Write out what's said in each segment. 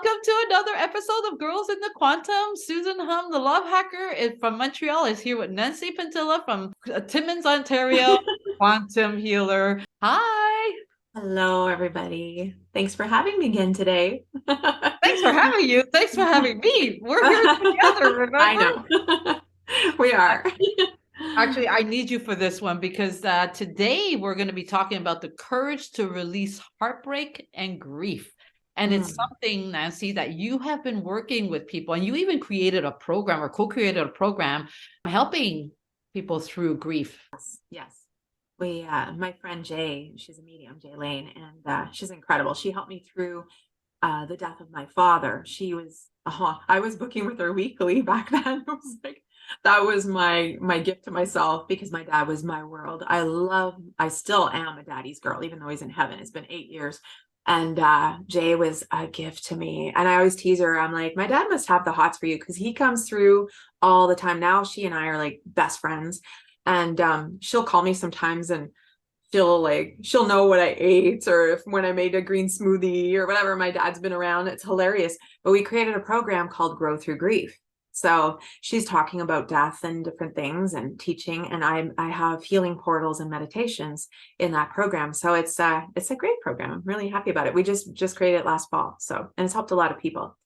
welcome to another episode of Girls in the Quantum. Susan Hum, the love hacker from Montreal, is here with Nancy Pantilla from Timmins, Ontario, quantum healer. Hi. Hello, everybody. Thanks for having me again today. Thanks for having you. Thanks for having me. We're here together, remember? I know. We are. Actually, I need you for this one because today we're going to be talking about the courage to release heartbreak and grief. And it's something, Nancy, that you have been working with people, and you even created a program or co-created a program helping people through grief. Yes. My friend Jay, she's a medium, Jay Lane, and she's incredible. She helped me through the death of my father. I was booking with her weekly back then. It was like, that was my gift to myself because my dad was my world. I still am a daddy's girl, even though he's in heaven. It's been 8 years. And Jay was a gift to me. And I always tease her. I'm like, my dad must have the hots for you because he comes through all the time. Now she and I are like best friends. And she'll call me sometimes and she'll know what I ate or when I made a green smoothie or whatever. My dad's been around. It's hilarious. But we created a program called Grow Through Grief. So she's talking about death and different things and teaching, and I have healing portals and meditations in that program. So it's a great program. I'm really happy about it. We just created it last fall. So, and it's helped a lot of people.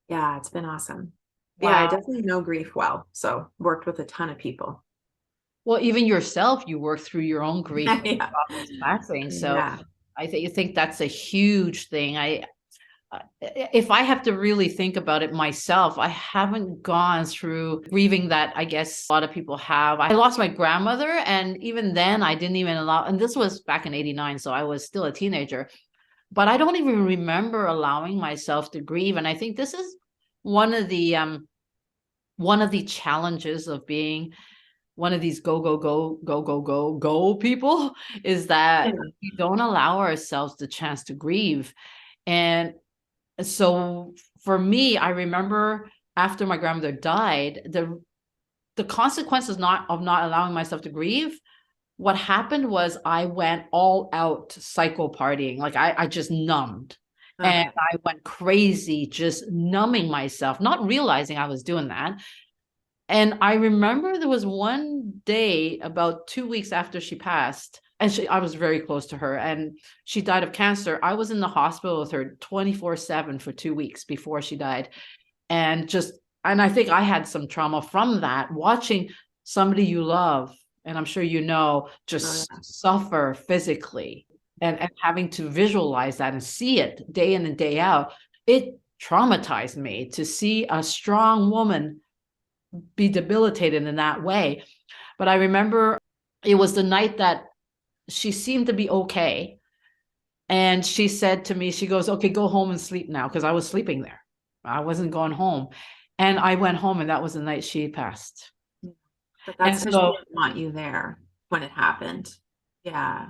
Yeah, it's been awesome. Wow. Yeah, I definitely know grief well. So worked with a ton of people. Well, even yourself, you work through your own grief. Yeah. Passing. So Yeah. I think that's a huge thing. If I have to really think about it myself, I haven't gone through grieving that I guess a lot of people have. I lost my grandmother, and even then I didn't even allow, and this was back in 89, so I was still a teenager, but I don't even remember allowing myself to grieve. And I think this is one of the challenges of being one of these go people is that we don't allow ourselves the chance to grieve. And so for me, I remember after my grandmother died, the consequences of not allowing myself to grieve, what happened was I went all out psycho partying. Like I just numbed. And I went crazy, just numbing myself, not realizing I was doing that. And I remember there was one day about 2 weeks after she passed, and I was very close to her, and she died of cancer. I was in the hospital with her 24/7 for 2 weeks before she died. And I think I had some trauma from that, watching somebody you love, and I'm sure you know, just suffer physically and having to visualize that and see it day in and day out. It traumatized me to see a strong woman be debilitated in that way. But I remember it was the night that she seemed to be okay. And she said to me, she goes, okay, go home and sleep now. Because I was sleeping there. I wasn't going home. And I went home, and that was the night she passed. But that's because she didn't want you there when it happened. Yeah.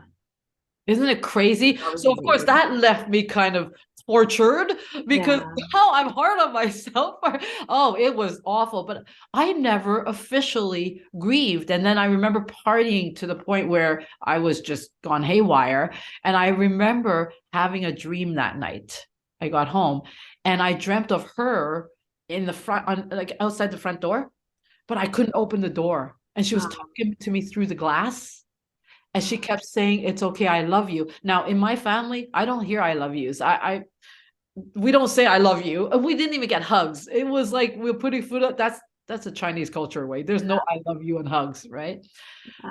Isn't it crazy? So of course that left me kind of tortured because now I'm hard on myself. Oh, it was awful. But I never officially grieved. And then I remember partying to the point where I was just gone haywire. And I remember having a dream that night. I got home and I dreamt of her in the front, like outside the front door, but I couldn't open the door. And she was talking to me through the glass. And she kept saying, it's okay, I love you. Now, in my family, I don't hear I love yous. We don't say I love you. We didn't even get hugs. It was like we're putting food up. That's a Chinese culture way. There's no I love you and hugs, right?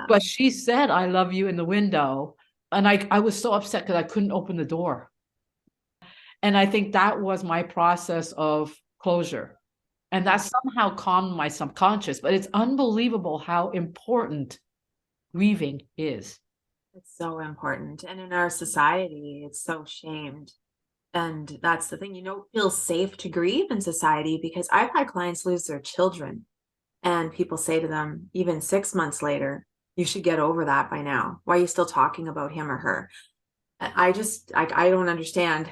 But she said, I love you in the window. And I was so upset because I couldn't open the door. And I think that was my process of closure. And that somehow calmed my subconscious. But it's unbelievable how important grieving is. It's so important. And in our society, it's so shamed. And that's the thing, you don't feel safe to grieve in society because I've had clients lose their children and people say to them, even 6 months later, you should get over that by now. Why are you still talking about him or her? I don't understand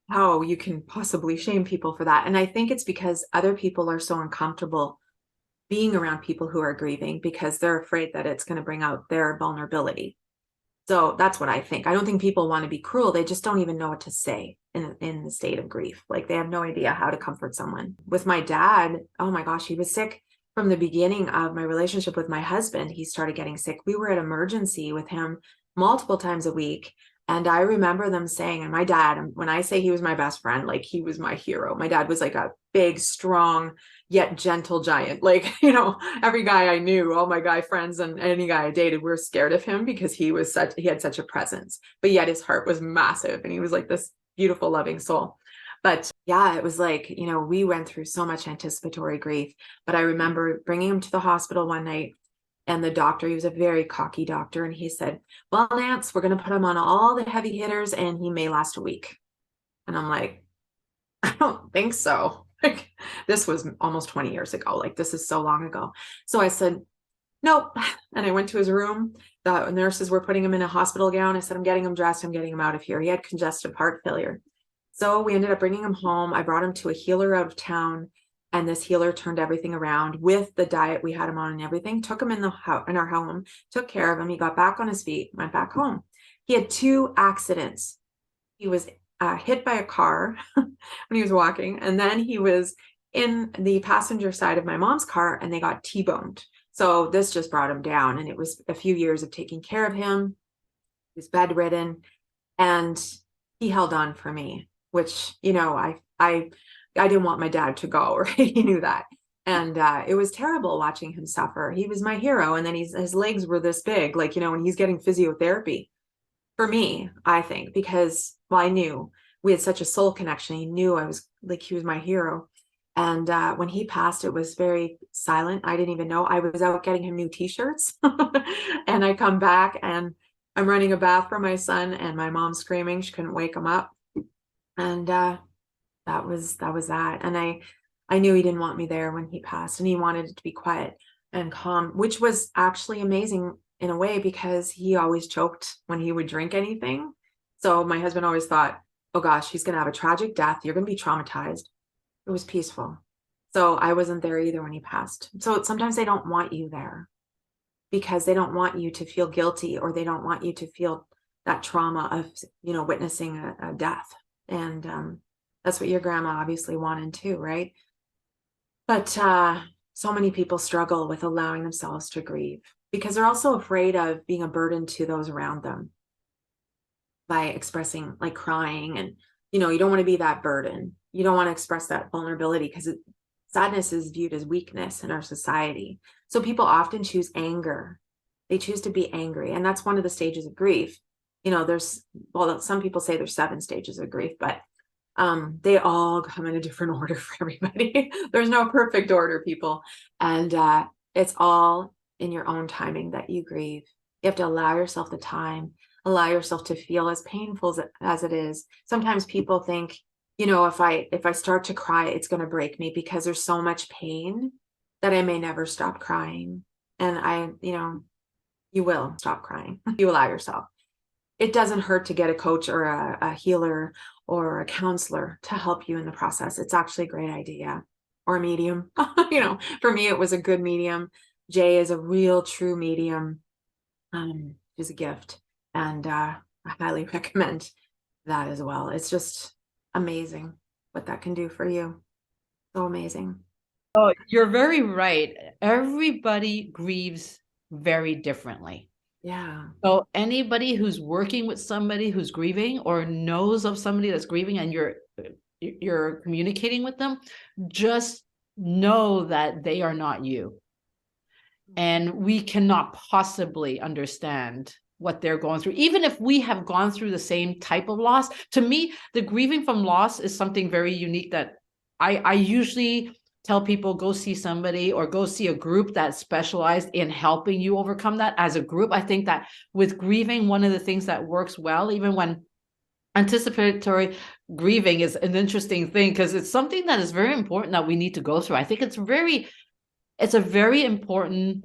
how you can possibly shame people for that. And I think it's because other people are so uncomfortable being around people who are grieving because they're afraid that it's going to bring out their vulnerability. So that's what I think. I don't think people want to be cruel. They just don't even know what to say in the state of grief. Like they have no idea how to comfort someone. With my dad, oh my gosh, he was sick from the beginning of my relationship with my husband. He started getting sick. We were at emergency with him multiple times a week. And I remember them saying, and my dad, when I say he was my best friend, like he was my hero. My dad was like a big, strong, yet gentle giant. Like, every guy I knew, all my guy friends and any guy I dated were scared of him because he had such a presence, but yet his heart was massive and he was like this beautiful, loving soul. But yeah, it was like, we went through so much anticipatory grief. But I remember bringing him to the hospital one night, and the doctor, he was a very cocky doctor, and he said, well, Nance, we're going to put him on all the heavy hitters and he may last a week. And I'm like, I don't think so. Like, this was almost 20 years ago. Like, this is so long ago. So I said, nope. And I went to his room. The nurses were putting him in a hospital gown. I said, I'm getting him dressed. I'm getting him out of here. He had congestive heart failure. So we ended up bringing him home. I brought him to a healer out of town, and this healer turned everything around with the diet we had him on and everything, took him in our home, took care of him. He got back on his feet, went back home. He had 2 accidents. He was hit by a car when he was walking, and then he was in the passenger side of my mom's car and they got T-boned. So this just brought him down, and it was a few years of taking care of him. He was bedridden, and he held on for me, which, I didn't want my dad to go, right? He knew that. And it was terrible watching him suffer. He was my hero. And then his legs were this big, like, when he's getting physiotherapy. For me, I think, because, well, I knew we had such a soul connection. He knew he was my hero. And when he passed, it was very silent. I didn't even know. I was out getting him new t-shirts. And I come back and I'm running a bath for my son, and my mom's screaming. She couldn't wake him up. And that was that. And I knew he didn't want me there when he passed, and he wanted it to be quiet and calm, which was actually amazing in a way, because he always choked when he would drink anything. So my husband always thought, oh gosh, he's going to have a tragic death. You're going to be traumatized. It was peaceful. So I wasn't there either when he passed. So sometimes they don't want you there because they don't want you to feel guilty, or they don't want you to feel that trauma of, witnessing a death. And that's what your grandma obviously wanted too, right? But so many people struggle with allowing themselves to grieve because they're also afraid of being a burden to those around them by expressing, like crying. And, you don't want to be that burden. You don't want to express that vulnerability because sadness is viewed as weakness in our society. So people often choose anger. They choose to be angry. And that's one of the stages of grief. Some people say there's 7 stages of grief, but they all come in a different order for everybody. There's no perfect order, people. And it's all in your own timing that you grieve. You have to allow yourself the time, allow yourself to feel as painful as it is. Sometimes people think, if I start to cry, it's going to break me because there's so much pain that I may never stop crying. And you will stop crying. You allow yourself. It doesn't hurt to get a coach or a healer or a counselor to help you in the process. It's actually a great idea. Or a medium. For me, it was a good medium. Jay is a real, true medium. She's a gift. And I highly recommend that as well. It's just amazing what that can do for you. So amazing. Oh, you're very right. Everybody grieves very differently. Yeah. So anybody who's working with somebody who's grieving or knows of somebody that's grieving and you're communicating with them, just know that they are not you. And we cannot possibly understand what they're going through, even if we have gone through the same type of loss. To me, the grieving from loss is something very unique that I usually tell people, go see somebody or go see a group that's specialized in helping you overcome that as a group. I think that with grieving, one of the things that works well, even when anticipatory grieving is an interesting thing, because it's something that is very important that we need to go through. I think it's a very important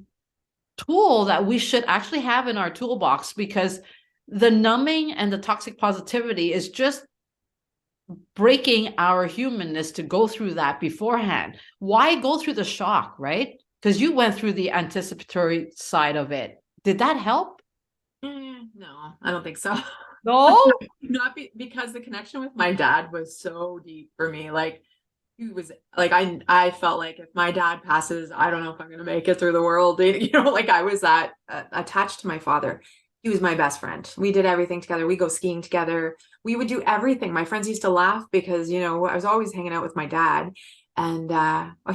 tool that we should actually have in our toolbox, because the numbing and the toxic positivity is just breaking our humanness to go through that beforehand. Why go through the shock, right? Because you went through the anticipatory side of it. Did that help? No, I don't think so. No? Not because the connection with my dad was so deep for me. Like he was like I felt like if my dad passes, I don't know if I'm gonna make it through the world. You know, like I was that attached to my father. He was my best friend. We did everything together. We go skiing together. We would do everything. My friends used to laugh because, you know, I was always hanging out with my dad, and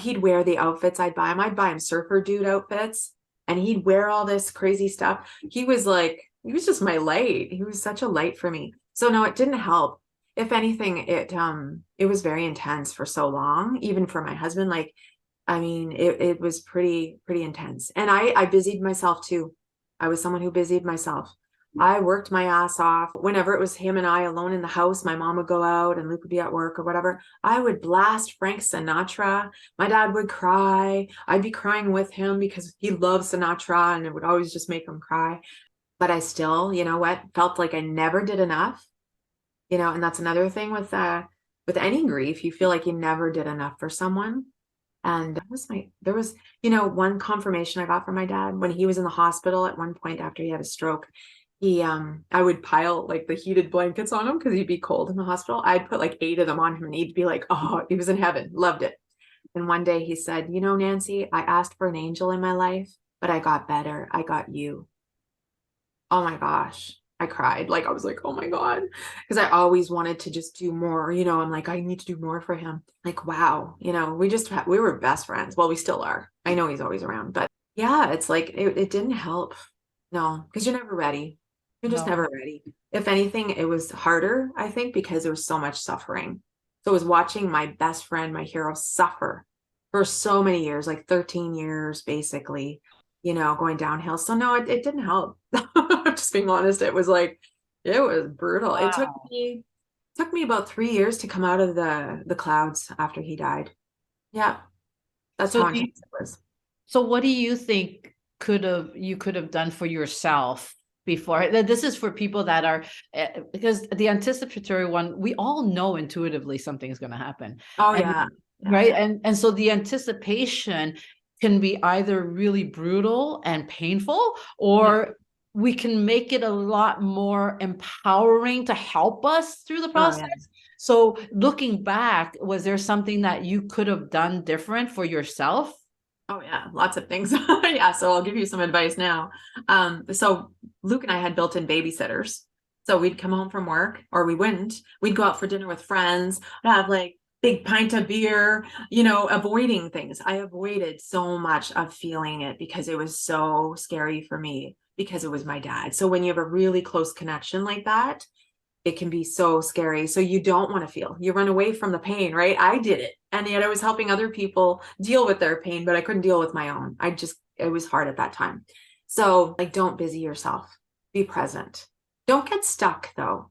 he'd wear the outfits I'd buy him. I'd buy him surfer dude outfits, and he'd wear all this crazy stuff. He was just my light. He was such a light for me. So no, it didn't help. If anything, it was very intense for so long, even for my husband. Like, I mean, it was pretty intense. And I busied myself too. I was someone who busied myself. I worked my ass off. Whenever it was him and I alone in the house, my mom would go out and Luke would be at work or whatever. I would blast Frank Sinatra. My dad would cry. I'd be crying with him because he loves Sinatra and it would always just make him cry. But I still, you know what, felt like I never did enough. You know, and that's another thing with any grief, you feel like you never did enough for someone. And there was, you know, one confirmation I got from my dad when he was in the hospital at one point after he had a stroke. I would pile like the heated blankets on him because he'd be cold in the hospital. I'd put like 8 of them on him and he'd be like, oh, he was in heaven, loved it. And one day he said, you know, Nancy, I asked for an angel in my life, but I got better. I got you. Oh my gosh. I cried. Like I was like, oh my God. Because I always wanted to just do more. You know, I'm like, I need to do more for him. Like, wow, you know, we were best friends. Well, we still are. I know he's always around, but yeah, it's like it didn't help. No, because you're never ready. You're just No. never ready. If anything, it was harder, I think, because there was so much suffering. So it was watching my best friend, my hero, suffer for so many years, like 13 years, basically, you know, going downhill. So no, it didn't help. Just being honest, it was brutal. Wow. It took me about 3 years to come out of the clouds after he died. Yeah, that's So how do you, intense it was. so what do you think you could have done for yourself before? This is for people that are because the anticipatory one, we all know intuitively something's going to happen. Oh And yeah. Yeah. right, and so the anticipation can be either really brutal and painful, Yeah. or we can make it a lot more empowering to help us through the Oh process. yeah. So looking back, was there something that you could have done different for yourself? Oh yeah, lots of things. Yeah, so I'll give you some advice now. So Luke and I had built-in babysitters. So we'd come home from work, or we wouldn't. We'd go out for dinner with friends, I'd have like big pint of beer, you know, avoiding things. I avoided so much of feeling it because it was so scary for me because it was my dad. So when you have a really close connection like that, it can be so scary. So you don't want to feel, you run away from the pain, right? I did it. And yet I was helping other people deal with their pain, but I couldn't deal with my own. It was hard at that time. So, like, don't busy yourself, be present. Don't get stuck though.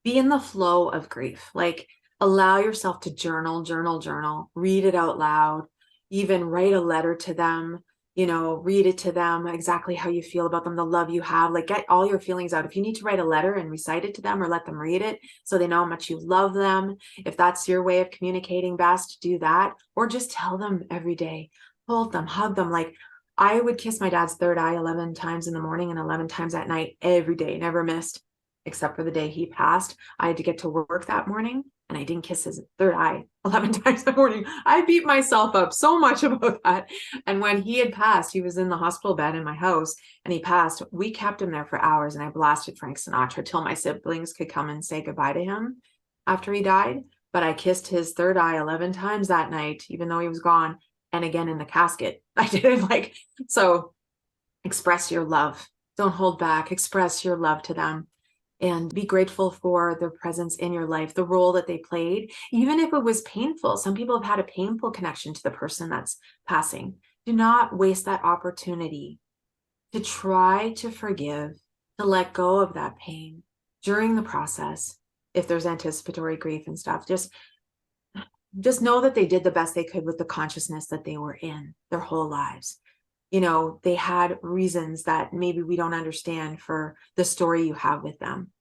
Be in the flow of grief. Like, allow yourself to journal, read it out loud, even write a letter to them, you know, read it to them exactly how you feel about them, the love you have, like get all your feelings out. If you need to write a letter and recite it to them or let them read it so they know how much you love them, if that's your way of communicating best, do that. Or just tell them every day, hold them, hug them. Like I would kiss my dad's third eye 11 times in the morning and 11 times at night every day, never missed, except for the day he passed. I had to get to work that morning and I didn't kiss his third eye 11 times in the morning. I beat myself up so much about that. And when he had passed, he was in the hospital bed in my house and he passed. We kept him there for hours and I blasted Frank Sinatra till my siblings could come and say goodbye to him after he died. But I kissed his third eye 11 times that night, even though he was gone. And again in the casket. I didn't so express your love. Don't hold back. Express your love to them and be grateful for their presence in your life, the role that they played, even if it was painful. Some people have had a painful connection to the person that's passing. Do not waste that opportunity to try to forgive, to let go of that pain during the process. If there's anticipatory grief and stuff, just know that they did the best they could with the consciousness that they were in their whole lives. You know, they had reasons that maybe we don't understand for the story you have with them,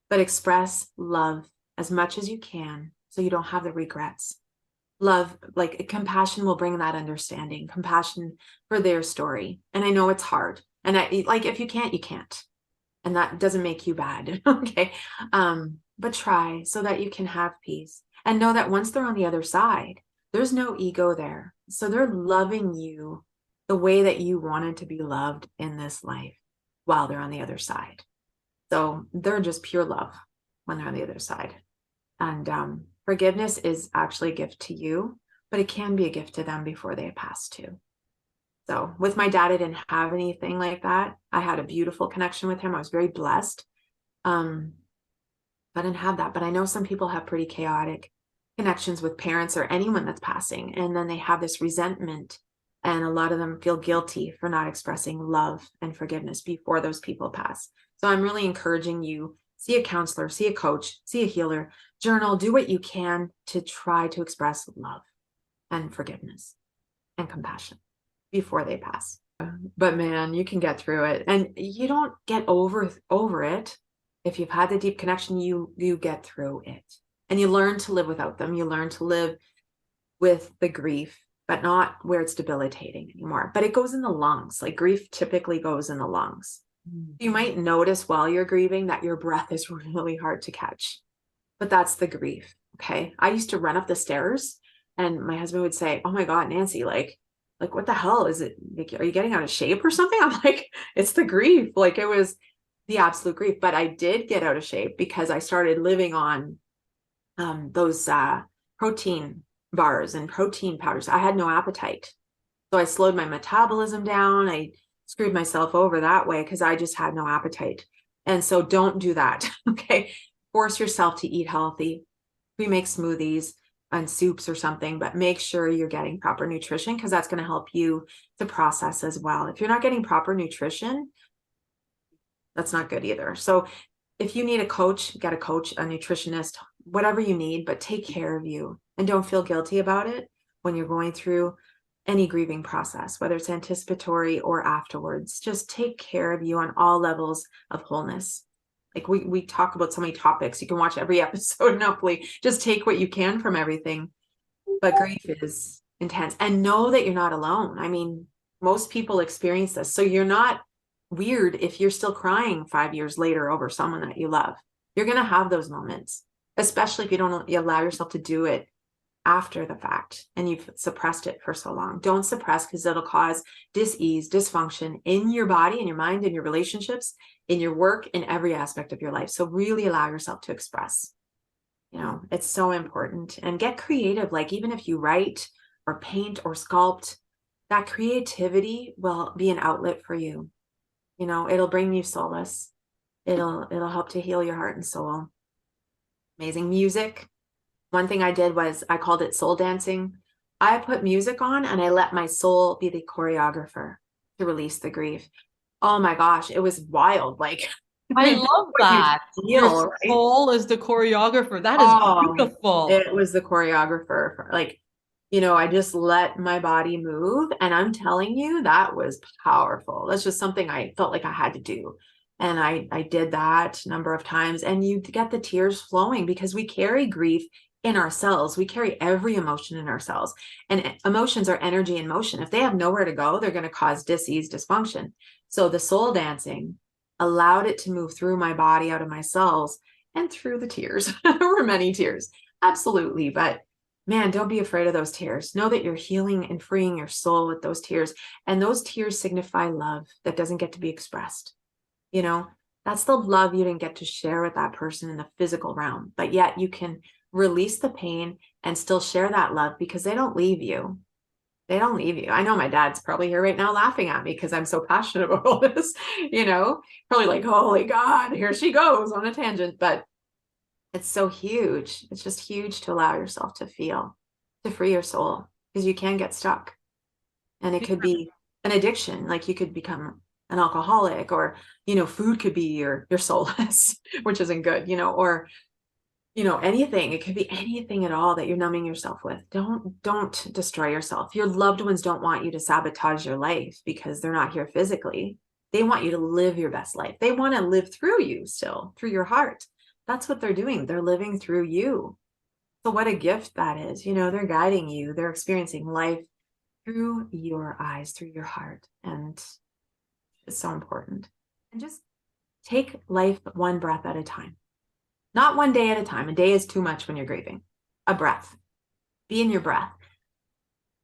but express love as much as you can so you don't have the regrets. Love, like compassion will bring that understanding, compassion for their story. And I know it's hard. And I like, if you can't, you can't. And that doesn't make you bad. Okay. But try so that you can have peace and know that once they're on the other side, there's no ego there. So they're loving you the way that you wanted to be loved in this life while they're on the other side. So they're just pure love when they're on the other side. And forgiveness is actually a gift to you, but it can be a gift to them before they pass too. So with my dad, I didn't have anything like that. I had a beautiful connection with him. I was very blessed. I didn't have that, but I know some people have pretty chaotic connections with parents or anyone that's passing. And then they have this resentment, and a lot of them feel guilty for not expressing love and forgiveness before those people pass. So I'm really encouraging you, see a counselor, see a coach, see a healer, journal, do what you can to try to express love and forgiveness and compassion before they pass. But man, you can get through it, and you don't get over it. If you've had the deep connection, you get through it, and you learn to live without them. You learn to live with the grief, but not where it's debilitating anymore. But it goes in the lungs. Like grief typically goes in the lungs. You might notice while you're grieving that your breath is really hard to catch, but that's the grief. Okay. I used to run up the stairs, and my husband would say, "Oh my God, Nancy, like what the hell is it? Like, are you getting out of shape or something?" I'm like, "It's the grief." Like it was the absolute grief. But I did get out of shape because I started living on those protein bars and protein powders. I had no appetite. So I slowed my metabolism down. I screwed myself over that way because I just had no appetite. And so don't do that. Okay. Force yourself to eat healthy. We make smoothies and soups or something, but make sure you're getting proper nutrition, because that's going to help you to process as well. If you're not getting proper nutrition, that's not good either. So if you need a coach, get a coach, a nutritionist, whatever you need, but take care of you and don't feel guilty about it when you're going through any grieving process, whether it's anticipatory or afterwards. Just take care of you on all levels of wholeness. Like we talk about so many topics. You can watch every episode and hopefully just take what you can from everything. But grief is intense, and know that you're not alone. I mean, most people experience this. So you're not weird if you're still crying 5 years later over someone that you love. You're going to have those moments, especially if you allow yourself to do it after the fact and you've suppressed it for so long. Don't suppress, because it'll cause dis-ease, dysfunction in your body, in your mind, in your relationships, in your work, in every aspect of your life. So really allow yourself to express. It's so important. And get creative. Like even if you write or paint or sculpt, that creativity will be an outlet for you. It'll bring you solace. It'll help to heal your heart and soul. Amazing music. One thing I did was I called it soul dancing. I put music on and I let my soul be the choreographer to release the grief. Oh my gosh, it was wild. Like I love that. Your right? soul is the choreographer. That is beautiful. It was the choreographer. I just let my body move, and I'm telling you, that was powerful. That's just something I felt like I had to do. And I did that a number of times, and you get the tears flowing because we carry grief in ourselves. We carry every emotion in ourselves, and emotions are energy in motion. If they have nowhere to go, they're going to cause dis-ease, dysfunction. So the soul dancing allowed it to move through my body, out of my cells, and through the tears. There were many tears, absolutely. But man, don't be afraid of those tears. Know that you're healing and freeing your soul with those tears. And those tears signify love that doesn't get to be expressed. That's the love you didn't get to share with that person in the physical realm, but yet you can release the pain and still share that love, because they don't leave you. They don't leave you. I know my dad's probably here right now laughing at me because I'm so passionate about all this, probably like, holy God, here she goes on a tangent. But it's so huge. It's just huge to allow yourself to feel, to free your soul, because you can get stuck. And it could be an addiction. Like you could become an alcoholic, or, food could be your solace, which isn't good, or, anything. It could be anything at all that you're numbing yourself with. Don't destroy yourself. Your loved ones don't want you to sabotage your life because they're not here physically. They want you to live your best life. They want to live through you still, through your heart. That's what they're doing. They're living through you. So what a gift that is. They're guiding you. They're experiencing life through your eyes, through your heart. And it's so important. And just take life one breath at a time, not one day at a time. A day is too much when you're grieving. A breath. Be in your breath.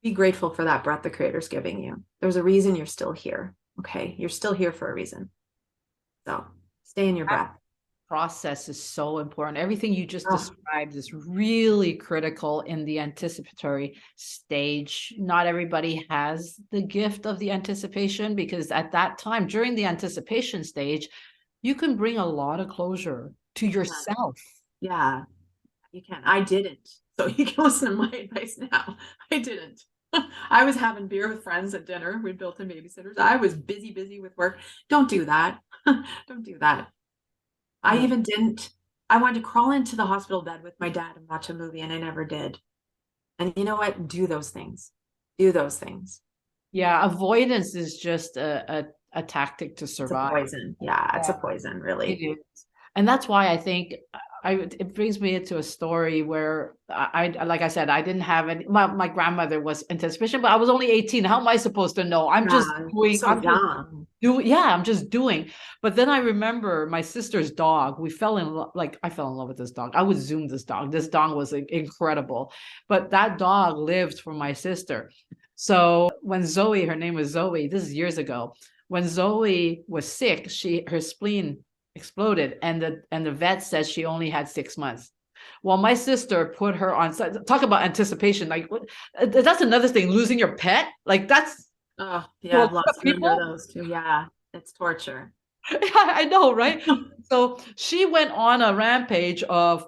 Be grateful for that breath the Creator's giving you. There's a reason you're still here. Okay. You're still here for a reason. So stay in your breath. Process is so important. Everything you just described is really critical in the anticipatory stage. Not everybody has the gift of the anticipation, because at that time, during the anticipation stage, you can bring a lot of closure to yourself. Yeah, you can. I didn't. So you can listen to my advice now. I didn't. I was having beer with friends at dinner. We built in babysitters. I was busy with work. Don't do that. Don't do that. I even didn't. I wanted to crawl into the hospital bed with my dad and watch a movie, and I never did. And you know what? Do those things. Do those things. Yeah, avoidance is just a tactic to survive. It's a poison. Yeah, it's a poison, really. It is. And that's why I think it brings me into a story where like I said, I didn't have any, my grandmother was anticipation, but I was only 18. How am I supposed to know? I'm just doing, so young. I'm just doing. But then I remember my sister's dog. We fell in love, like I fell in love with this dog. I would Zoom this dog. This dog was incredible. But that dog lived for my sister. So when Zoe, her name was Zoe, this is years ago, when Zoe was sick, her spleen exploded, and the vet said she only had 6 months. Well, my sister put her on, talk about anticipation. Like, that's another thing, losing your pet. Like, that's, oh yeah, I've lost people those too. Yeah, it's torture. I know, right? So she went on a rampage of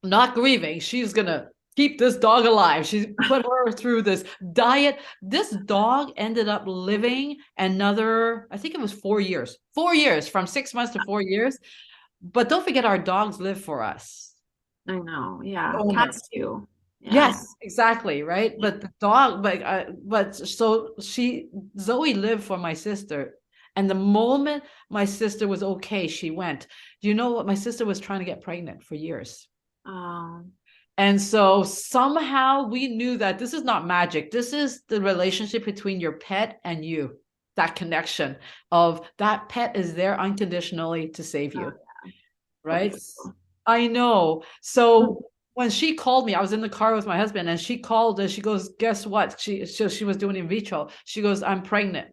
not grieving. She's gonna keep this dog alive. She put her through this diet. This dog ended up living another, I think it was 4 years. 4 years, from 6 months to 4 years. But don't forget, our dogs live for us. I know. Yeah. Cats too. Yeah. Yes, exactly. Right. But the dog, but so Zoe lived for my sister. And the moment my sister was okay, she went. You know what? My sister was trying to get pregnant for years. And so somehow we knew that this is not magic. This is the relationship between your pet and you. That connection of that pet is there unconditionally to save you. Right? I know. So when she called me, I was in the car with my husband, and she called and she goes, guess what? She was doing in vitro. She goes, I'm pregnant.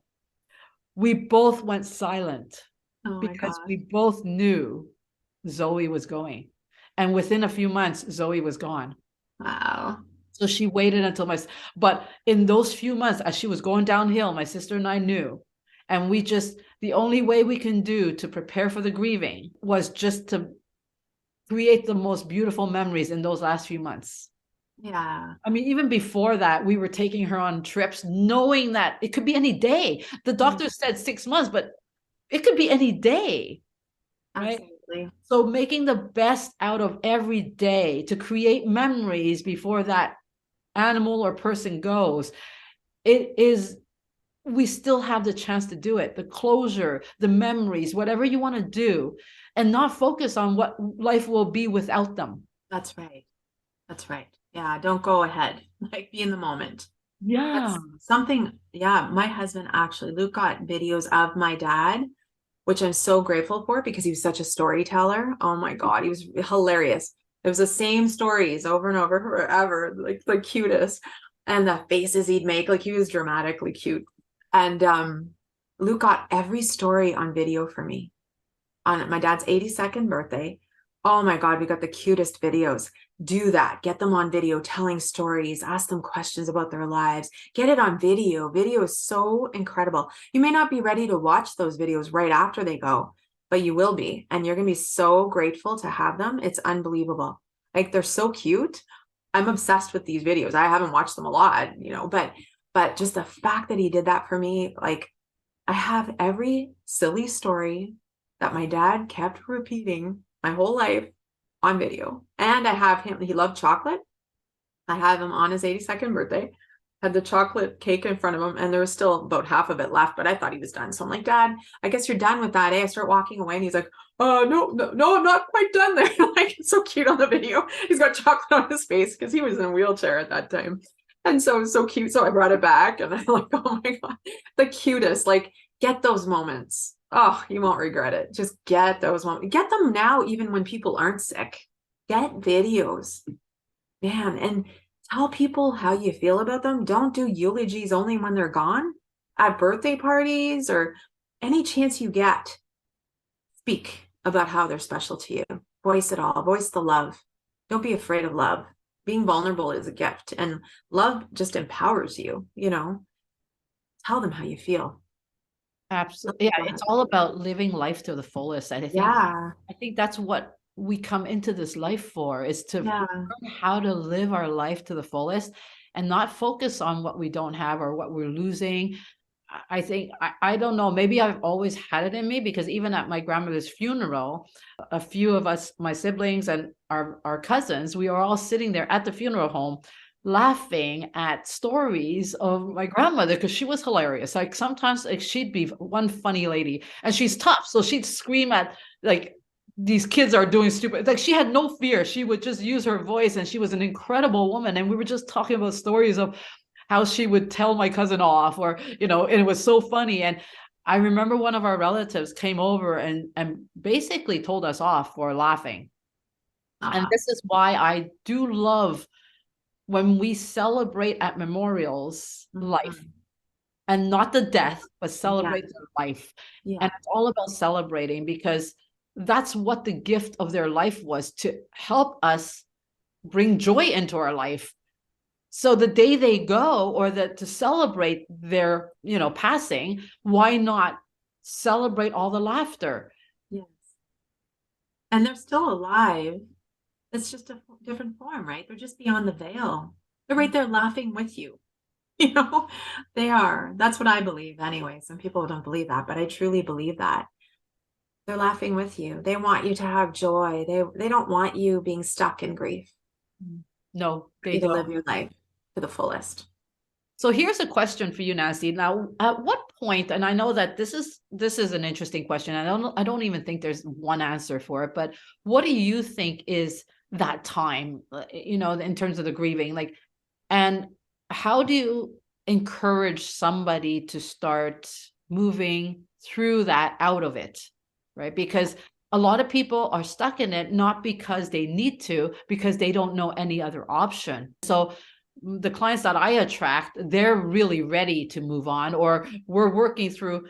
We both went silent because we both knew Zoe was going. And within a few months, Zoe was gone. Wow. So she waited until but in those few months, as she was going downhill, my sister and I knew. And the only way we can do to prepare for the grieving was just to create the most beautiful memories in those last few months. Yeah. I mean, even before that, we were taking her on trips, knowing that it could be any day. The doctor said 6 months, but it could be any day. Right? Absolutely. So making the best out of every day to create memories before that animal or person goes, we still have the chance to do it. The closure, the memories, whatever you want to do, and not focus on what life will be without them. That's right. That's right. Yeah. Don't go ahead. Like, be in the moment. Yeah. My husband, actually, Luke, got videos of my dad, which I'm so grateful for, because he was such a storyteller. Oh my God, he was hilarious. It was the same stories over and over forever, like the cutest. And the faces he'd make, like he was dramatically cute. And Luke got every story on video for me on my dad's 82nd birthday. Oh my God, we got the cutest videos. Do that. Get them on video, telling stories, ask them questions about their lives. Get it on video. Video is so incredible. You may not be ready to watch those videos right after they go, but you will be. And you're going to be so grateful to have them. It's unbelievable. Like, they're so cute. I'm obsessed with these videos. I haven't watched them a lot, but just the fact that he did that for me, like, I have every silly story that my dad kept repeating my whole life on video. And I have him, he loved chocolate. I have him on his 82nd birthday, had the chocolate cake in front of him, and there was still about half of it left, but I thought he was done. So I'm like, Dad, I guess you're done with that, eh? I start walking away, and he's like, no, I'm not quite done there. Like, it's so cute on the video. He's got chocolate on his face because he was in a wheelchair at that time. And so it was so cute. So I brought it back, and I'm like, oh my God, the cutest. Like, get those moments. Oh, you won't regret it. Just get those moments. Get them now, even when people aren't sick. Get videos, man, and tell people how you feel about them. Don't do eulogies only when they're gone. At birthday parties or any chance you get, speak about how they're special to you. Voice it all. Voice the love. Don't be afraid of love. Being vulnerable is a gift, and love just empowers you, you know. Tell them how you feel. Absolutely. Yeah, it's all about living life to the fullest. Yeah. I think that's what we come into this life for, is to Yeah. learn how to live our life to the fullest and not focus on what we don't have or what we're losing. I think, I don't know, maybe I've always had it in me, because even at my grandmother's funeral, a few of us, my siblings and our cousins, we are all sitting there at the funeral home laughing at stories of my grandmother, because she was hilarious. Like sometimes, like, she'd be one funny lady and she's tough, so she'd scream at, like, these kids are doing stupid, like, she had no fear. She would just use her voice, and she was an incredible woman. And we were just talking about stories of how she would tell my cousin off, or, and it was so funny. And I remember one of our relatives came over and basically told us off for laughing. And Uh-huh. this is why I do love when we celebrate at memorials life, Mhm. and not the death, but Yeah. celebrate their life. Yeah. And it's all about celebrating, because that's what the gift of their life was, to help us bring joy into our life. So the day they go, or to celebrate their, passing, why not celebrate all the laughter? Yes. And they're still alive. It's just a different form, right? They're just beyond the veil. They're right there laughing with you. You know, they are. That's what I believe anyway. Some people don't believe that, but I truly believe that. They're laughing with you. They want you to have joy. They don't want you being stuck in grief. No, For they you to don't. live your life to the fullest. So here's a question for you, Nancy. Now, at what point, and I know that this is an interesting question. I don't even think there's one answer for it, but what do you think is that time, in terms of the grieving? Like, and how do you encourage somebody to start moving through that, out of it, right? Because a lot of people are stuck in it, not because they need to, because they don't know any other option. So the clients that I attract, they're really ready to move on, or we're working through.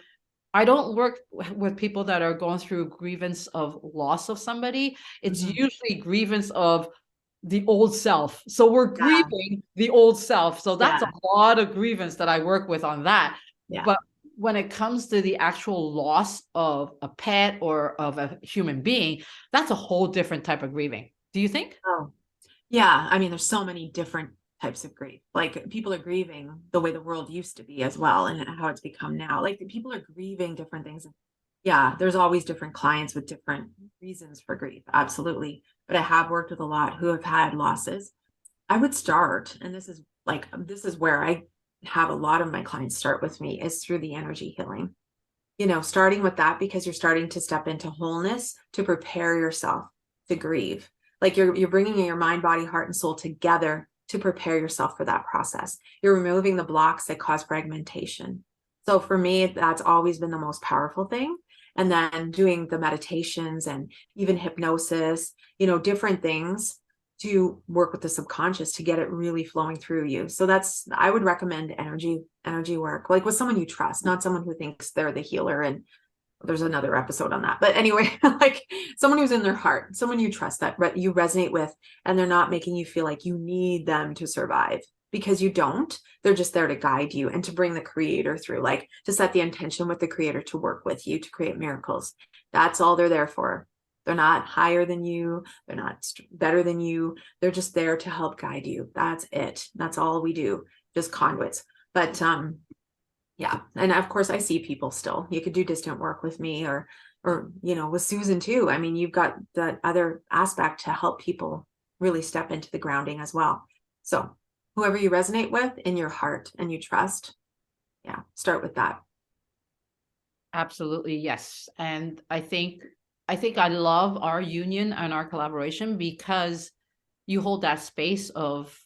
I don't work with people that are going through grievance of loss of somebody. It's Mhm. usually grievance of the old self. So we're Yeah. grieving the old self. So that's a Yeah. lot of grievance that I work with on that. Yeah. But when it comes to the actual loss of a pet or of a human being, that's a whole different type of grieving. Do you think? Oh, yeah. I mean, there's so many different types of grief. Like people are grieving the way the world used to be as well, and how it's become now. Like people are grieving different things. Yeah, there's always different clients with different reasons for grief. Absolutely. But I have worked with a lot who have had losses. I would start, and this is where I have a lot of my clients start with me, is through the energy healing. Starting with that, because you're starting to step into wholeness to prepare yourself to grieve. Like you're bringing your mind, body, heart, and soul together to prepare yourself for that process. You're removing the blocks that cause fragmentation. So for me, that's always been the most powerful thing. And then doing the meditations and even hypnosis, different things to work with the subconscious to get it really flowing through you. So I would recommend energy work, like with someone you trust, not someone who thinks they're the healer. And there's another episode on that. But anyway, like someone who's in their heart, someone you trust, that you resonate with, and they're not making you feel like you need them to survive, because you don't. They're just there to guide you and to bring the creator through, like to set the intention with the creator to work with you to create miracles. That's all they're there for. They're not higher than you. They're not better than you. They're just there to help guide you. That's it. That's all we do. Just conduits. But yeah. And of course I see people still. You could do distant work with me, or with Susan too. I mean, you've got that other aspect to help people really step into the grounding as well. So whoever you resonate with in your heart and you trust, yeah, start with that. Absolutely, yes. And I think I love our union and our collaboration, because you hold that space of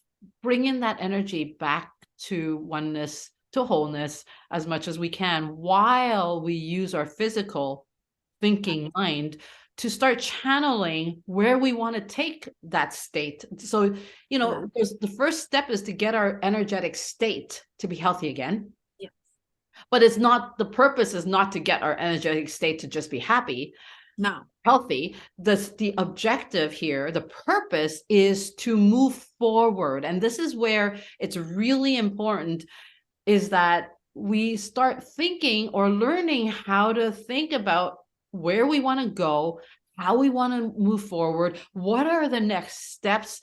bringing that energy back to oneness to wholeness as much as we can, while we use our physical thinking mind to start channeling where we want to take that state. So, the first step is to get our energetic state to be healthy again. Yes. But it's not, the purpose is not to get our energetic state to just be happy. No. Healthy. The objective here, the purpose is to move forward. And this is where it's really important, is that we start thinking or learning how to think about where we want to go, how we want to move forward, what are the next steps,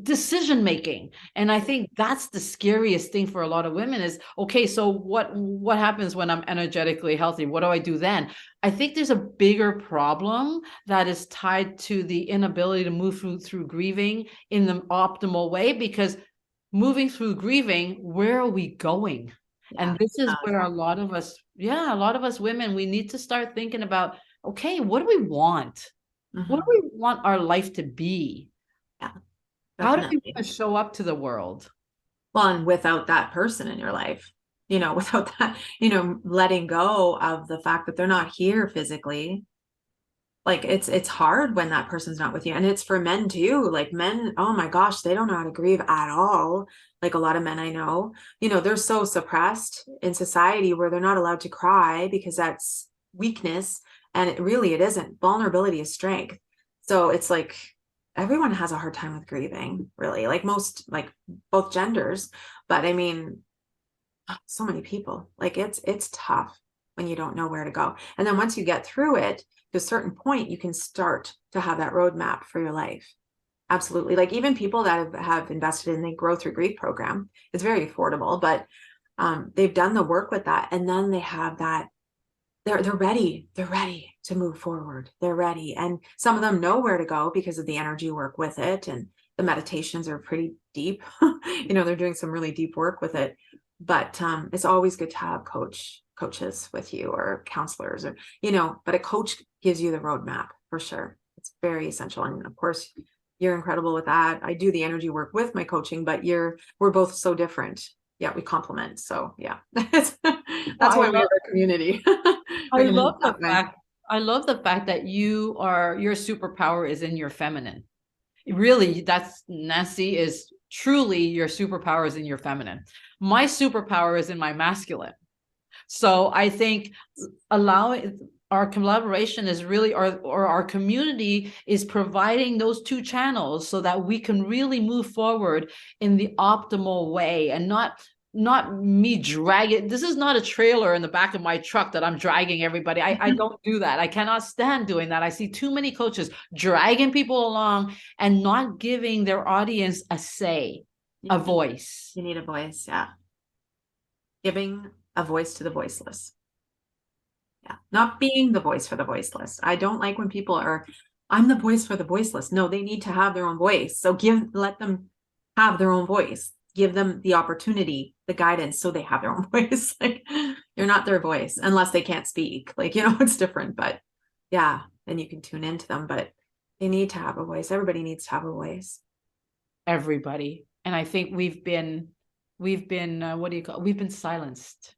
decision making. And I think that's the scariest thing for a lot of women is, okay, so what happens when I'm energetically healthy? What do I do then? I think there's a bigger problem that is tied to the inability to move through grieving in the optimal way, because moving through grieving, where are we going? And this is where a lot of us women, we need to start thinking about, okay, what do we want? What do we want our life to be? Yeah. How do you want to show up to the world? Well, and without that person in your life, without that, letting go of the fact that they're not here physically. Like it's hard when that person's not with you. And it's for men too. Like men, oh my gosh, they don't know how to grieve at all. Like a lot of men I know, they're so suppressed in society where they're not allowed to cry because that's weakness. And it isn't. Vulnerability is strength. So it's like everyone has a hard time with grieving, really, like both genders. But I mean, so many people, like it's tough when you don't know where to go. And then once you get through it to a certain point, you can start to have that roadmap for your life. Absolutely. Like even people that have invested in the Grow Through Grief program, it's very affordable, but they've done the work with that. And then they have that, they're ready to move forward. They're ready. And some of them know where to go because of the energy work with it. And the meditations are pretty deep. They're doing some really deep work with it. But it's always good to have coaches with you, or counselors, or, but a coach gives you the roadmap for sure. It's very essential. And of course, you're incredible with that. I do the energy work with my coaching, but we're both so different. Yeah, we complement. So yeah, that's why we have a community. I love the fact that your superpower is in your feminine. Really, that's Nancy, is truly your superpower is in your feminine. My superpower is in my masculine. So I think allowing our collaboration is really, or our community is providing those two channels so that we can really move forward in the optimal way, and not me dragging. This is not a trailer in the back of my truck that I'm dragging everybody. I don't do that. I cannot stand doing that. I see too many coaches dragging people along and not giving their audience a say, a voice. You need a voice. Yeah. Giving a voice to the voiceless. Yeah. Not being the voice for the voiceless. I don't like when people are, I'm the voice for the voiceless. No, they need to have their own voice. So let them have their own voice. Give them the opportunity, the guidance, so they have their own voice. Like you're not their voice unless they can't speak. Like, it's different, but yeah, then you can tune into them, but they need to have a voice. Everybody needs to have a voice. Everybody. And I think we've been we've been silenced.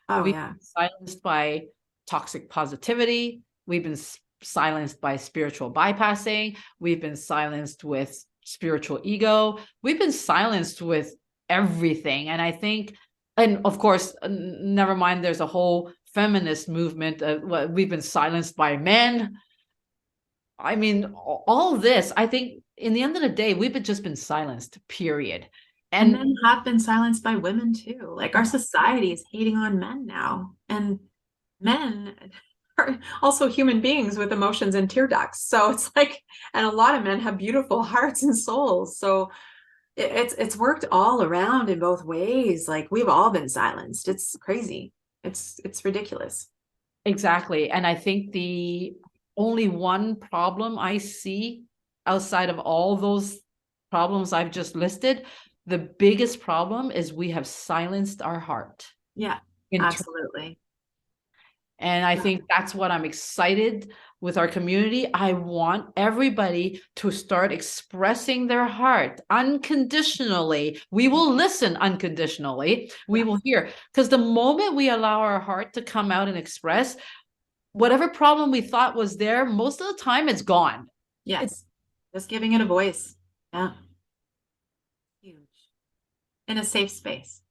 We've been silenced by toxic positivity. We've been silenced by spiritual bypassing. We've been silenced with spiritual ego. We've been silenced with everything. And I think, and of course, never mind, there's a whole feminist movement. We've been silenced by men. I mean, all this, I think in the end of the day, we've just been silenced, period. And men have been silenced by women too. Like our society is hating on men now. And men are also human beings with emotions and tear ducts. So it's like, and a lot of men have beautiful hearts and souls. So it's worked all around in both ways. Like we've all been silenced. It's crazy. It's ridiculous. Exactly. And I think the only one problem I see outside of all those problems I've just listed, the biggest problem is we have silenced our heart. Yeah, absolutely. And I think that's what I'm excited with our community, I want everybody to start expressing their heart unconditionally. We will listen unconditionally. We will hear. Because the moment we allow our heart to come out and express, whatever problem we thought was there, most of the time it's gone. Yes. Just giving it a voice. Yeah. Huge. In a safe space.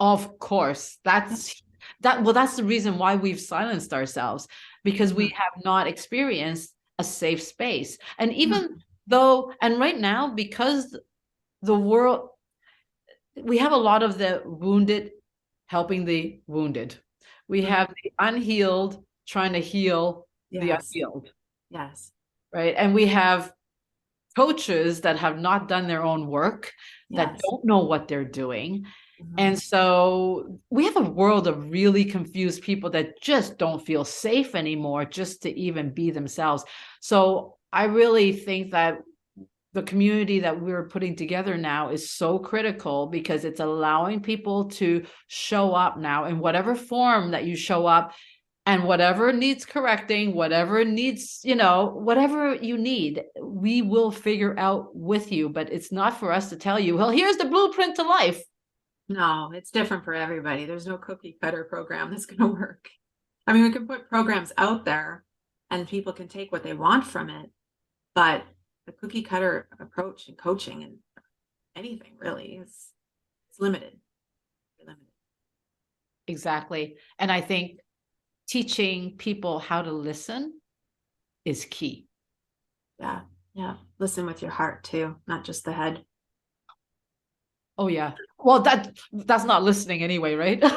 Of course. That's the reason why we've silenced ourselves, because we have not experienced a safe space. And even though, and right now, because the world, we have a lot of the wounded helping the wounded. We have the unhealed trying to heal the unhealed. Yes. Right. And we have coaches that have not done their own work, that don't know what they're doing. And so we have a world of really confused people that just don't feel safe anymore just to even be themselves. So I really think that the community that we're putting together now is so critical, because it's allowing people to show up now in whatever form that you show up, and whatever needs correcting, whatever needs, whatever you need, we will figure out with you. But it's not for us to tell you, well, here's the blueprint to life. No, it's different for everybody. There's no cookie cutter program that's going to work. I mean, we can put programs out there and people can take what they want from it, but the cookie cutter approach in coaching and anything really is limited. Exactly. And I think teaching people how to listen is key. Yeah. Yeah. Listen with your heart too, not just the head. Oh yeah. Well, that's not listening anyway, right? We're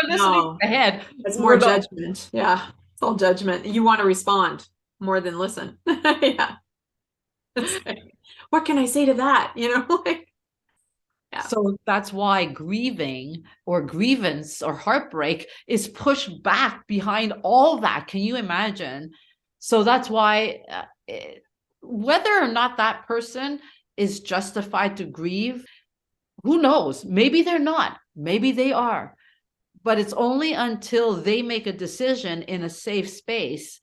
listening to the head. It's more judgment. Yeah. It's all judgment. You want to respond more than listen. Yeah. Like, what can I say to that? So that's why grieving or grievance or heartbreak is pushed back behind all that. Can you imagine? So that's why whether or not that person is justified to grieve, who knows? Maybe they're not. Maybe they are. But it's only until they make a decision in a safe space.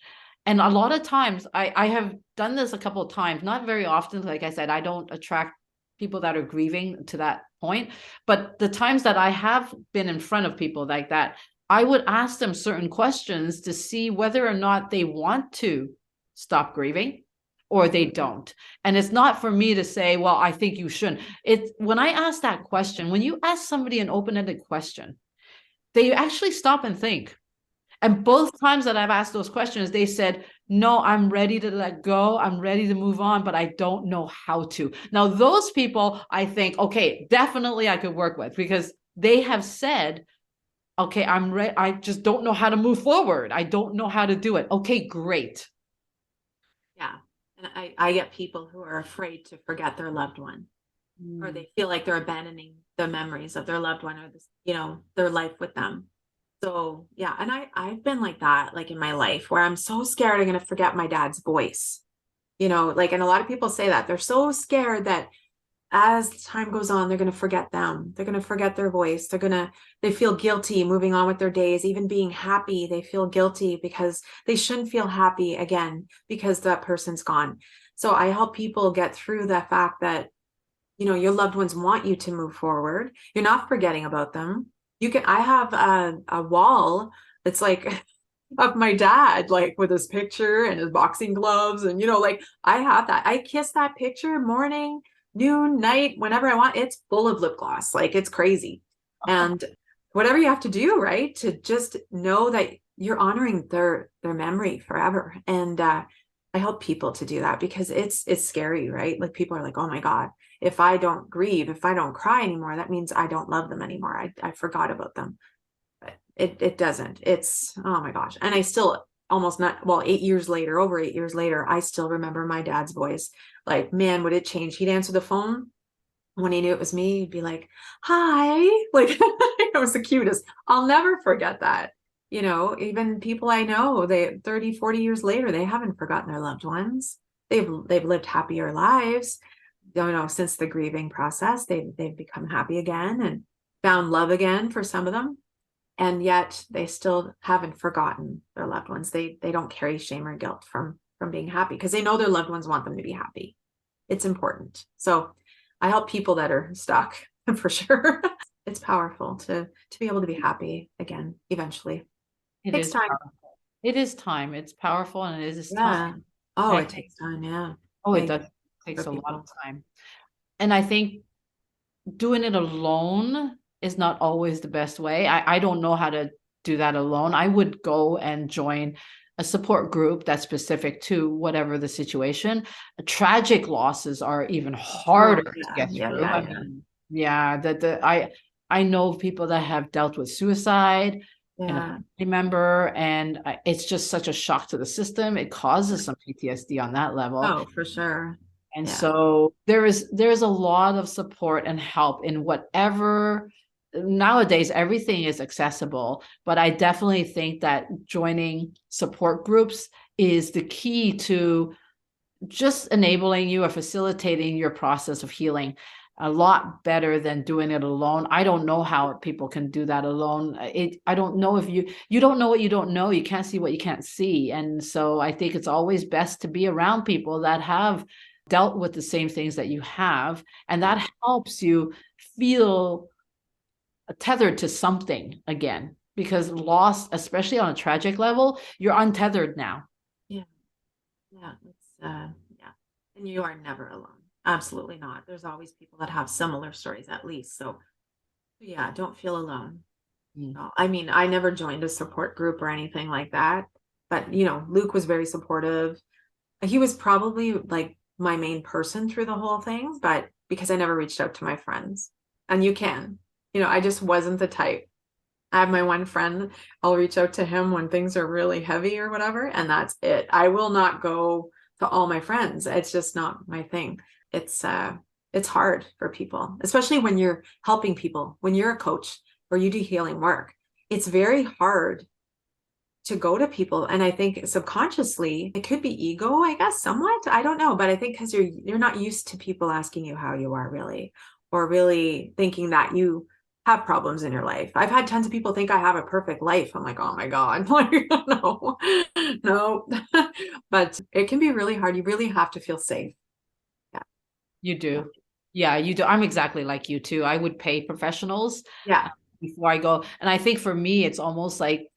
And a lot of times, I have done this a couple of times, not very often. Like I said, I don't attract people that are grieving to that point. But the times that I have been in front of people like that, I would ask them certain questions to see whether or not they want to stop grieving or they don't. And it's not for me to say, well, I think you shouldn't. It's when I ask that question, when you ask somebody an open-ended question, they actually stop and think. And both times that I've asked those questions, they said, no, I'm ready to let go. I'm ready to move on, but I don't know how to. Now, those people, I think, okay, definitely I could work with, because they have said, okay, I'm ready. I just don't know how to move forward. I don't know how to do it. Okay, great. Yeah. And I get people who are afraid to forget their loved one, or they feel like they're abandoning the memories of their loved one, or this, their life with them. So yeah, and I've been like that, like in my life, where I'm so scared I'm going to forget my dad's voice, and a lot of people say that they're so scared that as time goes on, they're going to forget them. They're going to forget their voice. They feel guilty moving on with their days, even being happy. They feel guilty because they shouldn't feel happy again because that person's gone. So I help people get through the fact that, your loved ones want you to move forward. You're not forgetting about them. I have a wall that's like of my dad, like with his picture and his boxing gloves. And, I have that. I kiss that picture morning, noon, night, whenever I want. It's full of lip gloss. Like, it's crazy. And whatever you have to do, right, to just know that you're honoring their memory forever. And I help people to do that, because it's scary, right? Like, people are like, oh my God, if I don't grieve, if I don't cry anymore, that means I don't love them anymore. I forgot about them. But it doesn't. It's, oh my gosh. And I still almost not, well, over 8 years later, I still remember my dad's voice. Like, man, would it change? He'd answer the phone when he knew it was me. He'd be like, hi. Like, it was the cutest. I'll never forget that. Even people I know, 30, 40 years later, they haven't forgotten their loved ones. They've lived happier lives. Since the grieving process, they've become happy again and found love again for some of them. and yet they still haven't forgotten their loved ones. They don't carry shame or guilt from being happy because they know their loved ones want them to be happy. It's important. So I help people that are stuck for sure. It's powerful to be able to be happy again eventually. It Takes is time. powerful. It is time. It's powerful and it is Yeah. time. Oh, And I it think, takes time. Yeah. oh, it Big does. It for takes a lot of people. time. And I think doing it alone is not always the best way. I don't know how to do that alone. I would go and join a support group that's specific to whatever the situation. Tragic losses are even Oh, harder to yeah. get Yeah. through. Yeah. I Yeah. mean, yeah, I know people that have dealt with suicide and a Yeah. family member, and it's just such a shock to the system. It causes some PTSD on that level. Oh, for sure. And Yeah. so there's a lot of support and help in whatever. Nowadays everything is accessible, but I definitely think that joining support groups is the key to just enabling you or facilitating your process of healing a lot better than doing it alone. I don't know how people can do that alone. I don't know if you don't know what you don't know. You can't see what you can't see. And so I think it's always best to be around people that have dealt with the same things that you have, and that helps you feel tethered to something again, because loss, especially on a tragic level, you're untethered now. Yeah. Yeah. It's yeah. And you are never alone. Absolutely not. There's always people that have similar stories at least. So yeah, don't feel alone. Mm. I mean, I never joined a support group or anything like that, but Luke was very supportive. He was probably like my main person through the whole thing, but because I never reached out to my friends. And you can, I just wasn't the type. I have my one friend, I'll reach out to him when things are really heavy or whatever, and that's it. I will not go to all my friends. It's just not my thing. It's hard for people, especially when you're helping people, when you're a coach or you do healing work. It's very hard to go to people, and I think subconsciously it could be ego, I guess, somewhat. I don't know, but I think because you're not used to people asking you how you are really, or really thinking that you have problems in your life. I've had tons of people think I have a perfect life. I'm like, oh my god, like, no, no. But it can be really hard. You really have to feel safe. Yeah. You Yeah. do. Yeah, you do. I'm exactly like you too. I would pay professionals Yeah. before I go. And I think for me, it's almost like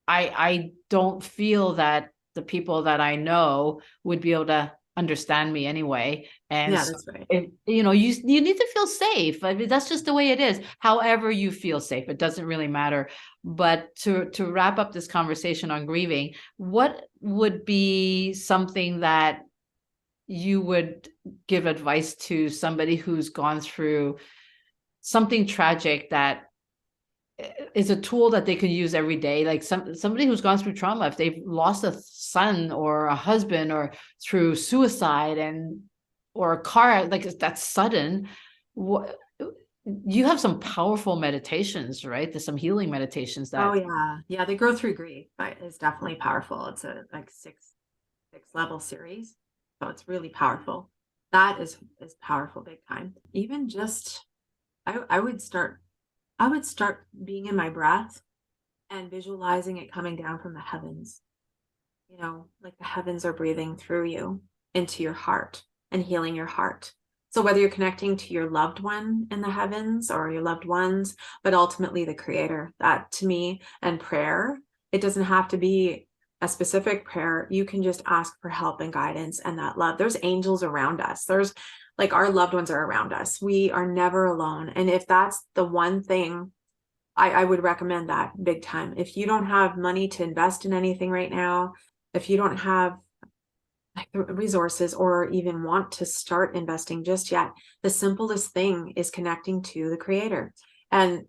I don't feel that the people that I know would be able to understand me anyway. And Yeah, so, that's right. you need to feel safe. I mean, that's just the way it is. However you feel safe, it doesn't really matter. But to wrap up this conversation on grieving, what would be something that you would give advice to somebody who's gone through something tragic that is a tool that they can use every day, like somebody who's gone through trauma, if they've lost a son or a husband, or through suicide or a car, like that's sudden. What you have some powerful meditations, right? There's some healing meditations Oh that yeah. Yeah, the Grow Through Grief is definitely powerful. It's a like six level series. So it's really powerful. That is powerful big time. Even just I would start being in my breath and visualizing it coming down from the heavens. Like the heavens are breathing through you into your heart and healing your heart. So whether you're connecting to your loved one in the heavens or your loved ones, but ultimately the creator, that to me, and prayer, it doesn't have to be a specific prayer. You can just ask for help and guidance and that love. There's angels around us. There's like our loved ones are around us. We are never alone. And if that's the one thing, I would recommend that big time. If you don't have money to invest in anything right now, if you don't have like the resources or even want to start investing just yet, the simplest thing is connecting to the creator. And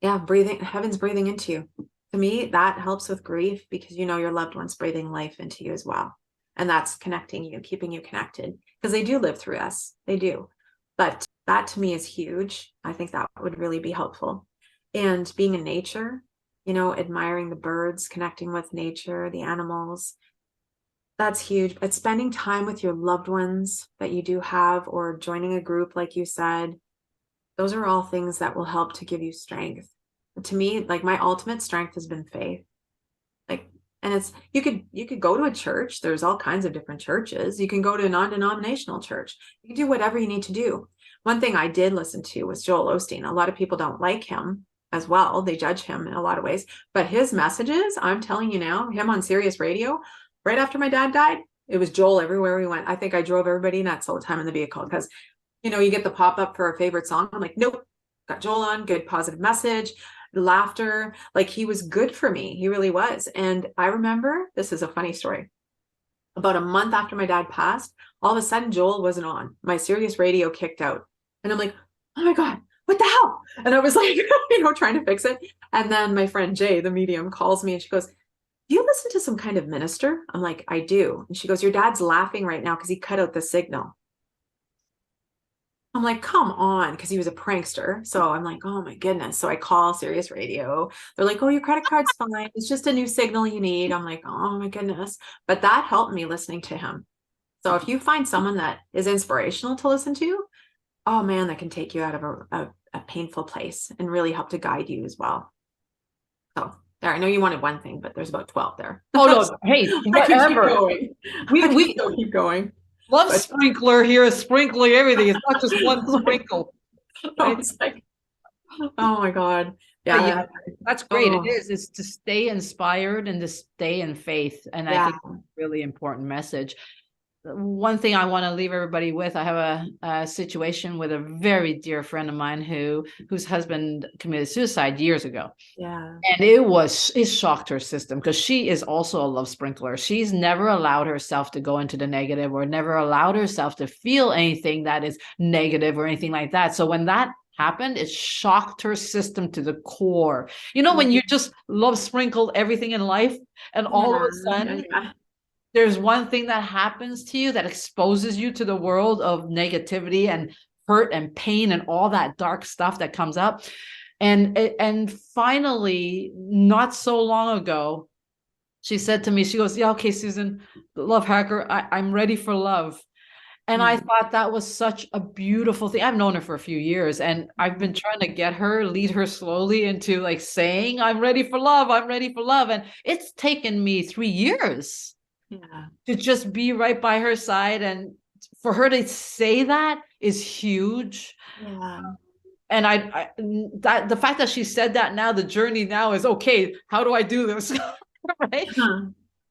yeah, heaven's breathing into you. To me, that helps with grief because your loved one's breathing life into you as well. And that's connecting you, keeping you connected because they do live through us. They do. But that to me is huge. I think that would really be helpful. And being in nature, admiring the birds, connecting with nature, the animals, that's huge. But spending time with your loved ones that you do have, or joining a group, like you said, those are all things that will help to give you strength to me, like my ultimate strength has been faith. Like, and it's, you could go to a church. There's all kinds of different churches. You can go to a non-denominational church. You can do whatever you need to do. One thing I did listen to was Joel Osteen. A lot of people don't like him as well. They judge him in a lot of ways, but his messages, I'm telling you now, him on Sirius Radio, right after my dad died, it was Joel everywhere we went. I think I drove everybody nuts all the time in the vehicle because, you know, you get the pop-up for a favorite song. I'm like, nope, got Joel on, good positive message, laughter. Like, he was good for me. He really was. And I remember, this is a funny story. About a month after my dad passed, all of a sudden Joel wasn't on. My Sirius Radio kicked out. And I'm like, oh my God, what the hell? And I was like, you know, trying to fix it. And then my friend Jay, the medium, calls me and she goes, do you listen to some kind of minister? I'm like, I do. And she goes, your dad's laughing right now because he cut out the signal. I'm like, come on, because he was a prankster. So I'm like, oh my goodness. So I call Sirius Radio. They're like, oh, your credit card's fine. It's just a new signal you need. I'm like, oh my goodness. But that helped me listening to him. So if you find someone that is inspirational to listen to, oh man, that can take you out of a painful place and really help to guide you as well. So there, I know you wanted one thing, but there's about 12 there. Oh no, hey, whatever. We still keep going. Love sprinkler here is sprinkling everything. It's not just one sprinkle. Right? It's like, oh my God. Yeah, that's great. It is. It's to stay inspired and to stay in faith. And I think it's a really important message. One thing I want to leave everybody with, I have a situation with a very dear friend of mine whose husband committed suicide years ago. Yeah. And it shocked her system because she is also a love sprinkler. She's never allowed herself to go into the negative or never allowed herself to feel anything that is negative or anything like that. So when that happened, it shocked her system to the core. You know, when you just love sprinkled everything in life and all of a sudden there's one thing that happens to you that exposes you to the world of negativity and hurt and pain and all that dark stuff that comes up. And finally, not so long ago, she said to me, she goes, yeah, okay, Susan, love hacker, I'm ready for love. And I thought that was such a beautiful thing. I've known her for a few years and I've been trying to lead her slowly into like saying, I'm ready for love. I'm ready for love. And it's taken me 3 years to just be right by her side. And for her to say that is huge. Yeah. And that the fact that she said that now, the journey now is, okay, how do I do this? Right.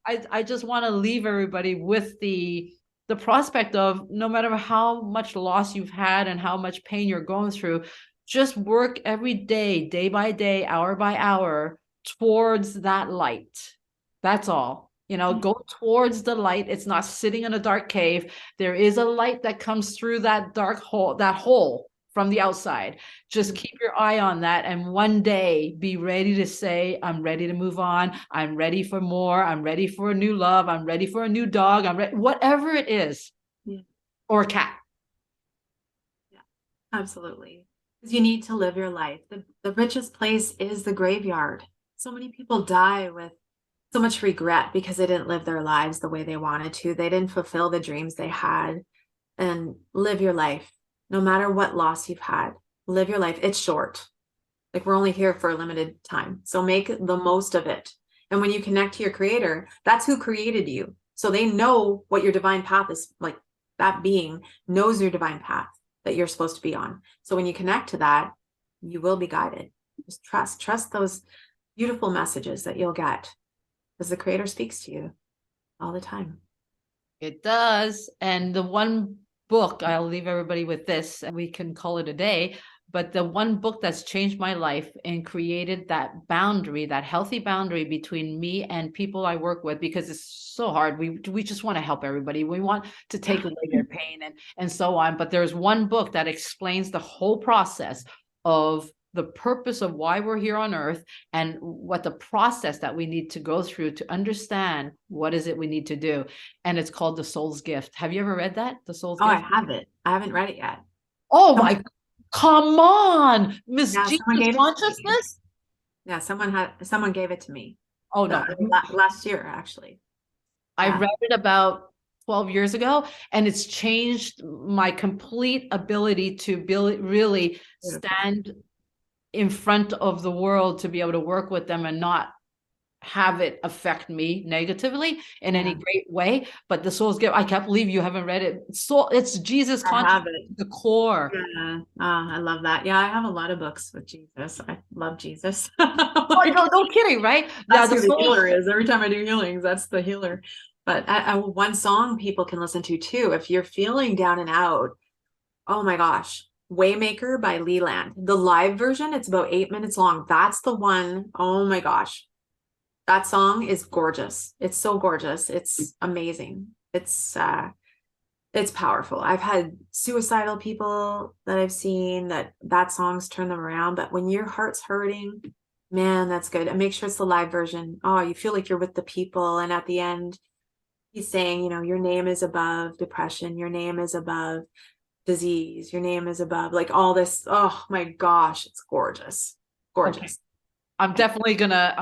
I just want to leave everybody with the prospect of no matter how much loss you've had and how much pain you're going through, just work every day, day by day, hour by hour towards that light. That's all. You know, go towards the light. It's not sitting in a dark cave. There is a light that comes through that dark hole, that hole from the outside. Just keep your eye on that. And one day be ready to say, I'm ready to move on. I'm ready for more. I'm ready for a new love. I'm ready for a new dog. I'm ready, whatever it is, or a cat. Yeah, absolutely. Because you need to live your life. The richest place is the graveyard. So many people die with so much regret because they didn't live their lives the way they wanted to. They didn't fulfill the dreams they had. And live your life. No matter what loss you've had, live your life. It's short. Like, we're only here for a limited time. So make the most of it. And when you connect to your creator, that's who created you. So they know what your divine path is like. That being knows your divine path that you're supposed to be on. So when you connect to that, you will be guided. Just trust those beautiful messages that you'll get, because the creator speaks to you all the time. It does. And the one book, I'll leave everybody with this, and we can call it a day, but the one book that's changed my life and created that boundary, that healthy boundary between me and people I work with, because it's so hard. We just want to help everybody. We want to take away their pain and so on. But there's one book that explains the whole process of the purpose of why we're here on earth and what the process that we need to go through to understand what is it we need to do. And it's called The Soul's Gift. Have you ever read that? The Soul's Gift? I have it. I haven't read it yet. Oh my, come on, Miss Jesus Consciousness. Yeah, someone gave it to me. Oh no, last year actually. I read it about 12 years ago, and it's changed my complete ability to really stand in front of the world to be able to work with them and not have it affect me negatively in any great way. But the soul's gift, I can't believe you haven't read it. So it's Jesus I consciousness, have it. the core. Yeah. Oh, I love that. Yeah, I have a lot of books with Jesus. I love Jesus. Oh, no kidding, right? Yeah, That's the who the soul. healer is. Every time I do healings, that's the healer. But one song people can listen to too, if you're feeling down and out. Oh my gosh. Waymaker by Leland. The live version, it's about 8 minutes long. That's the one. Oh my gosh. That song is gorgeous. It's so gorgeous. It's amazing. It's powerful. I've had suicidal people that I've seen that song's turned them around. But when your heart's hurting, man, that's good. And make sure it's the live version. Oh, you feel like you're with the people. And at the end, he's saying, your name is above depression. Your name is above disease. Your name is above like all this. Oh my gosh, it's gorgeous. Gorgeous. Okay. I'm definitely gonna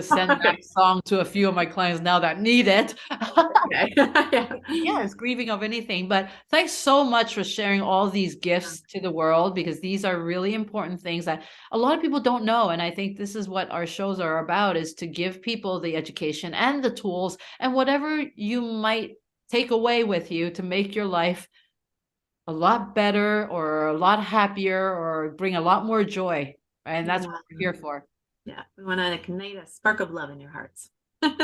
send that song to a few of my clients now that need it. Okay. Yeah, it's grieving of anything. But thanks so much for sharing all these gifts to the world, because these are really important things that a lot of people don't know. And I think this is what our shows are about, is to give people the education and the tools and whatever you might take away with you to make your life a lot better or a lot happier or bring a lot more joy. And that's what we're here for. Yeah, we want to ignite a spark of love in your hearts.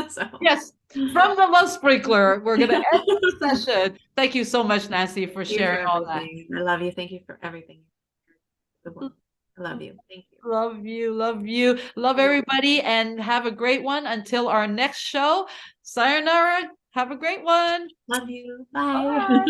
So yes, from the love sprinkler, we're going to end the session. Thank you so much, Nancy, for sharing all that. I love you. Thank you for everything. I love you. Thank you. Love you. Love you. Love everybody, and have a great one until our next show. Sayonara. Have a great one. Love you. Bye. Bye.